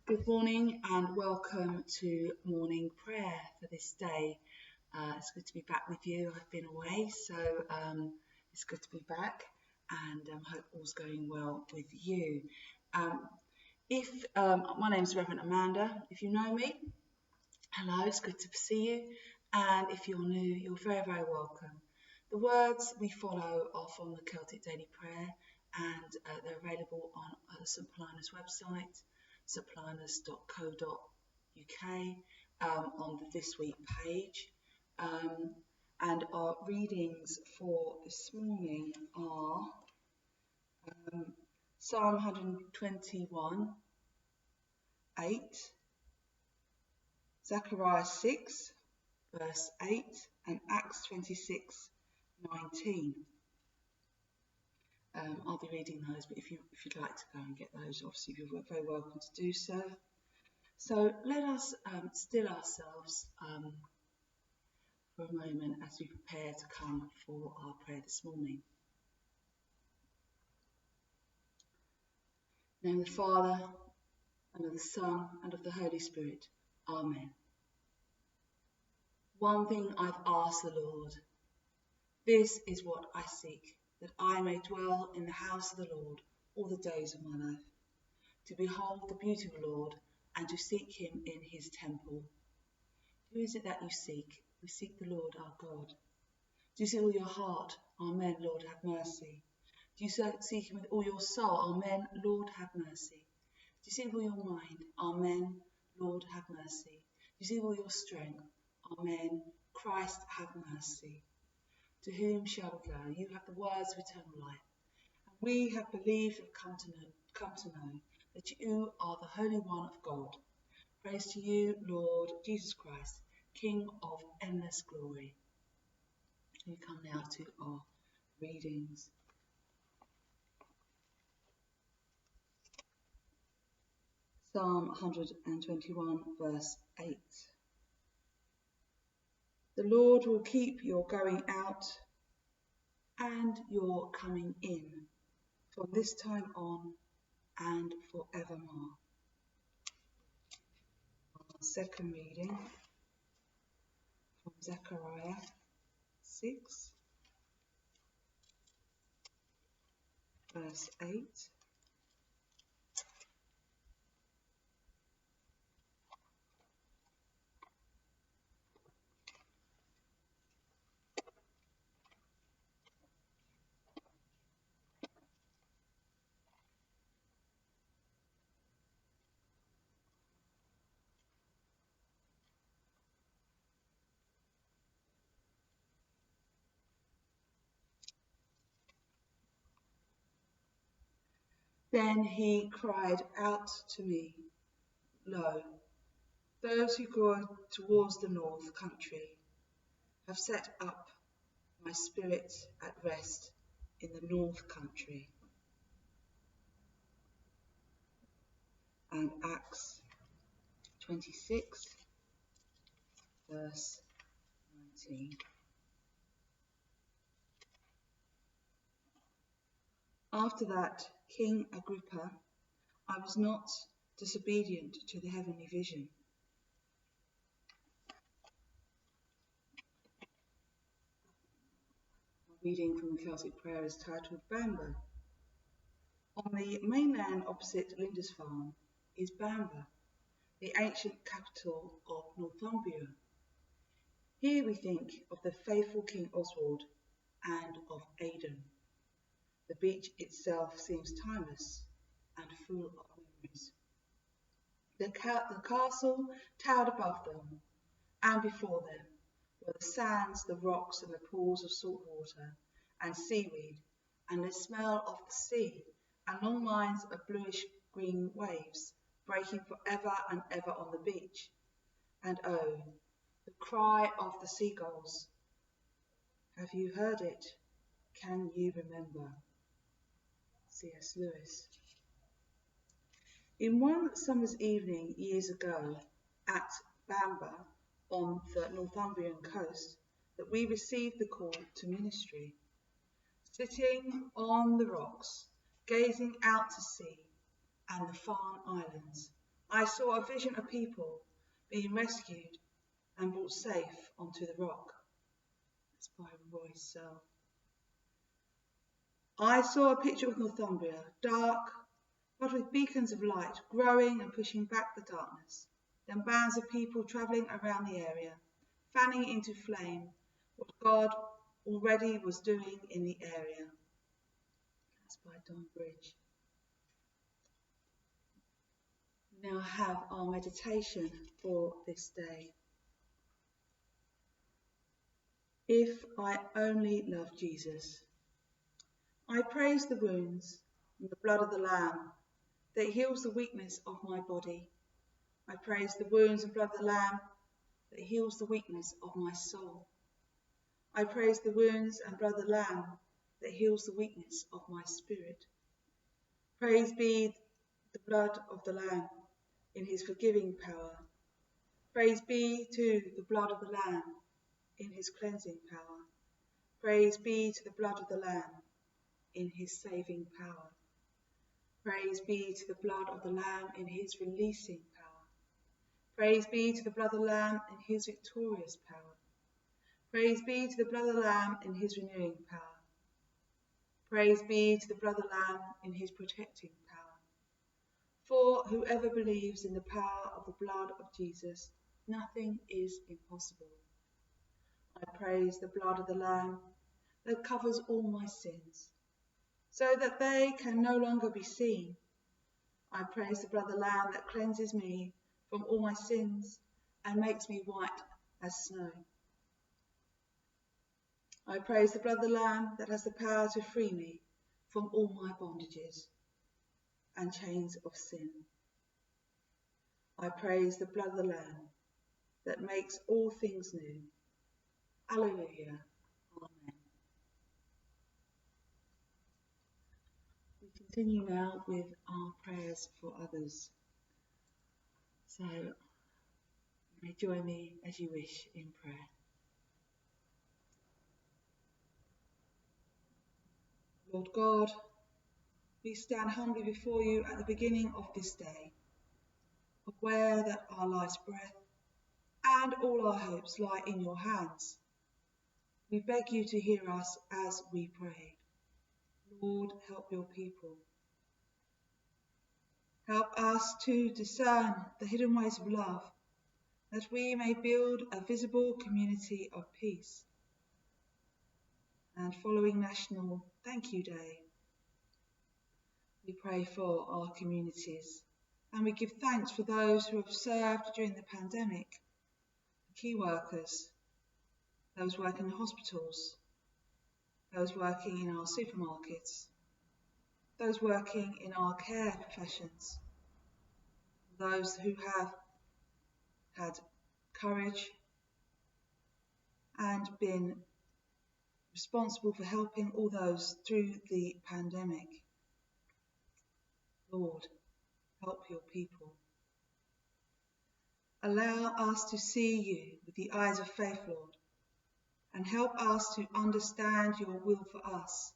Good morning and welcome to morning prayer for this day. It's good to be back with you. I've been away, so it's good to be back, and I hope all's going well with you. My name is Rev Amanda. If you know me, hello, it's good to see you. And if you're new, you're very, very welcome. The words we follow are from the Celtic Daily Prayer, and they're available on the St Paulinus website, stpaulinus.co.uk, on the This Week page. And our readings for this morning are Psalm 121, 8, Zechariah 6, verse 8, and Acts 26, 19. I'll be reading those, but if you'd like to go and get those, obviously you're very welcome to do so. So let us still ourselves for a moment as we prepare to come for our prayer this morning. In the name of the Father, and of the Son, and of the Holy Spirit. Amen. One thing I've asked the Lord, this is what I seek, that I may dwell in the house of the Lord all the days of my life, to behold the beauty of the Lord, and to seek him in his temple. Who is it that you seek? We seek the Lord our God. Do you seek all your heart? Amen, Lord, have mercy. Do you seek him with all your soul? Amen, Lord, have mercy. Do you seek with all your mind? Amen, Lord, have mercy. Do you seek with all your strength? Amen, Christ, have mercy. To whom shall we go? You have the words of eternal life. And we have believed and come to know that you are the Holy One of God. Praise to you, Lord Jesus Christ, King of endless glory. We come now to our readings. Psalm 121, verse 8. The Lord will keep your going out and your coming in from this time on and forevermore. Our second reading from Zechariah 6, verse 8. Then he cried out to me, Lo, those who go towards the north country have set up my spirit at rest in the north country. And Acts 26, verse 19. After that, King Agrippa, I was not disobedient to the heavenly vision. Our reading from the Celtic prayer is titled Bamber. On the mainland opposite Lindisfarne is Bamber, the ancient capital of Northumbria. Here we think of the faithful King Oswald and of Aidan. The beach itself seems timeless and full of memories. The castle towered above them, and before them were the sands, the rocks, and the pools of salt water and seaweed, and the smell of the sea, and long lines of bluish-green waves breaking forever and ever on the beach. And oh, the cry of the seagulls. Have you heard it? Can you remember? C.S. Lewis. In one summer's evening years ago at Bamber on the Northumbrian coast that we received the call to ministry. Sitting on the rocks, gazing out to sea and the Farne Islands, I saw a vision of people being rescued and brought safe onto the rock. That's by Roy Searle. I saw a picture of Northumbria, dark, but with beacons of light growing and pushing back the darkness. Then bands of people travelling around the area, fanning into flame what God already was doing in the area. That's by Don Bridge. We now have our meditation for this day. If I only love Jesus. I praise the wounds and the blood of the Lamb that heals the weakness of my body. I praise the wounds and blood of the Lamb that heals the weakness of my soul. I praise the wounds and blood of the Lamb that heals the weakness of my spirit. Praise be the blood of the Lamb in his forgiving power. Praise be to the blood of the Lamb in his cleansing power. Praise be to the blood of the Lamb in his saving power. Praise be to the blood of the Lamb in his releasing power. Praise be to the blood of the Lamb in his victorious power. Praise be to the blood of the Lamb in his renewing power. Praise be to the blood of the Lamb in his protecting power. For whoever believes in the power of the blood of Jesus, nothing is impossible. I praise the blood of the Lamb that covers all my sins, so that they can no longer be seen. I praise the blood of the Lamb that cleanses me from all my sins and makes me white as snow. I praise the blood of the Lamb that has the power to free me from all my bondages and chains of sin. I praise the blood of the Lamb that makes all things new. Alleluia. Amen. We continue now with our prayers for others. So you may join me as you wish in prayer. Lord God, we stand humbly before you at the beginning of this day, aware that our life's breath and all our hopes lie in your hands. We beg you to hear us as we pray. Lord, help your people. Help us to discern the hidden ways of love, that we may build a visible community of peace. And following National Thank You Day, we pray for our communities and we give thanks for those who have served during the pandemic, key workers, those working in hospitals, those working in our supermarkets, those working in our care professions, those who have had courage and been responsible for helping all those through the pandemic. Lord, help your people. Allow us to see you with the eyes of faith, Lord, and help us to understand your will for us.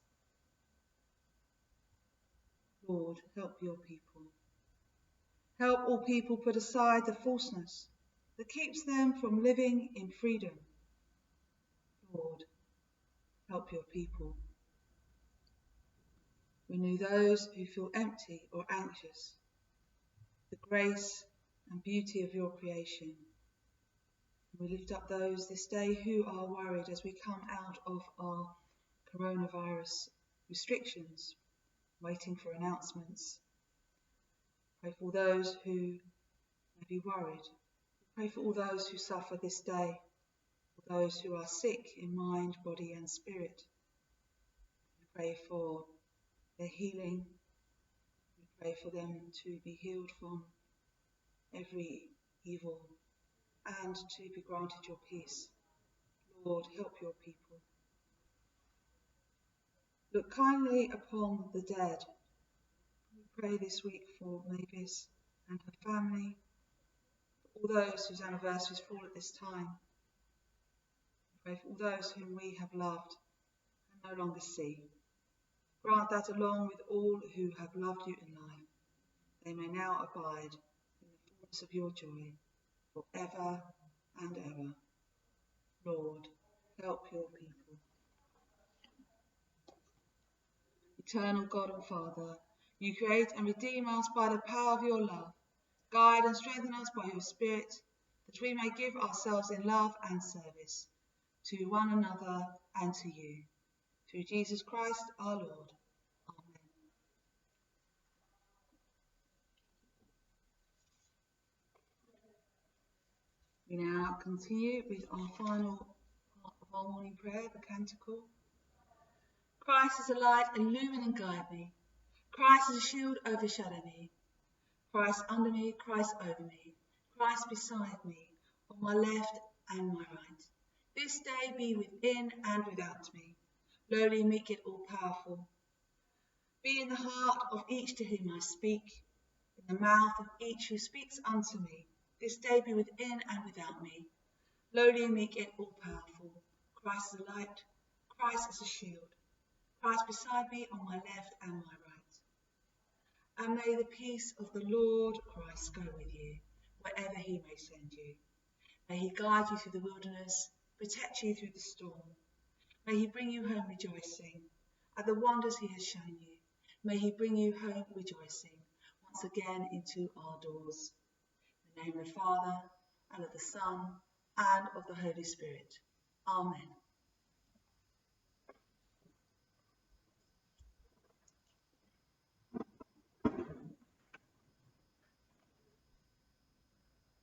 Lord, help your people. Help all people put aside the falseness that keeps them from living in freedom. Lord, help your people. Renew those who feel empty or anxious, the grace and beauty of your creation. We lift up those this day who are worried as we come out of our coronavirus restrictions, waiting for announcements. Pray for all those who may be worried. Pray for all those who suffer this day, for those who are sick in mind, body and spirit. We pray for their healing. We pray for them to be healed from every evil and to be granted your peace. Lord, help your people. Look kindly upon the dead. We pray this week for Mavis and her family, for all those whose anniversaries fall at this time. We pray for all those whom we have loved and no longer see. Grant that along with all who have loved you in life, they may now abide in the fullness of your joy, forever and ever. Lord, help your people. Eternal God and Father, you create and redeem us by the power of your love. Guide and strengthen us by your Spirit, that we may give ourselves in love and service to one another and to you. Through Jesus Christ our Lord. Amen. We now continue with our final part of our morning prayer, the canticle. Christ is a light, illumine and guide me. Christ is a shield, overshadow me. Christ under me, Christ over me. Christ beside me, on my left and my right. This day be within and without me. Lowly, meek, yet all-powerful. Be in the heart of each to whom I speak, in the mouth of each who speaks unto me. This day be within and without me. Lowly, meek, yet all-powerful. Christ is a light, Christ is a shield. Christ beside me, on my left and my right. And may the peace of the Lord Christ go with you, wherever he may send you. May he guide you through the wilderness, protect you through the storm. May he bring you home rejoicing at the wonders he has shown you. May he bring you home rejoicing once again into our doors. In the name of the Father, and of the Son, and of the Holy Spirit. Amen.